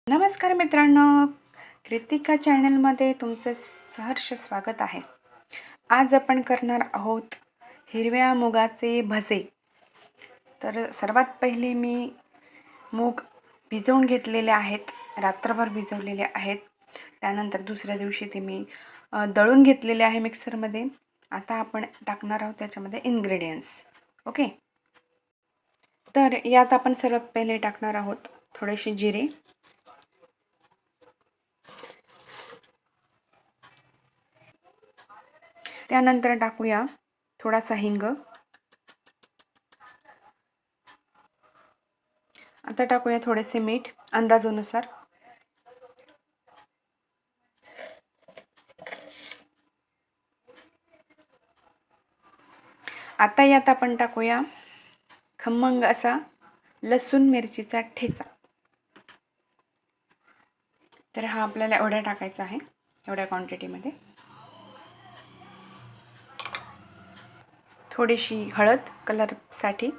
नमस्कार मित्रांनो, कृतिका चॅनलमध्ये तुमचं सहर्ष स्वागत आहे. आज आपण करणार आहोत हिरव्या मुगाचे भजे. तर सर्वात पहिले मी मूग भिजवून घेतलेले आहेत, रात्रभर भिजवलेले आहेत. त्यानंतर दुसऱ्या दिवशी ते मी दळून घेतलेले आहे मिक्सरमध्ये. आता आपण टाकणार आहोत त्याच्यामध्ये इन्ग्रेडियंट्स. ओके, तर यात आपण सर्वात पहिले टाकणार आहोत थोडेसे जिरे, त्यानंतर टाकूया थोडासा हिंग. आता टाकूया थोडेसे मीठ अंदाजानुसार. आता यात आपण टाकूया खमंग असा लसूण मिरचीचा ठेचा. तर हा आपल्याला एवढा टाकायचा आहे, एवढ्या क्वांटिटीमध्ये. थोडीशी हळद कलरसाठी.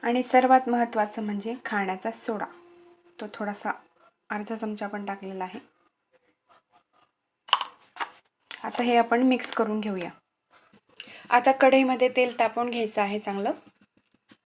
आणि सर्वात महत्त्वाचं म्हणजे खाण्याचा सोडा. तो थोडासा अर्धा चमचा आपण टाकलेला आहे. आता हे आपण मिक्स करून घेऊया. आता कढईमध्ये तेल तापवून घ्यायचं आहे चांगलं.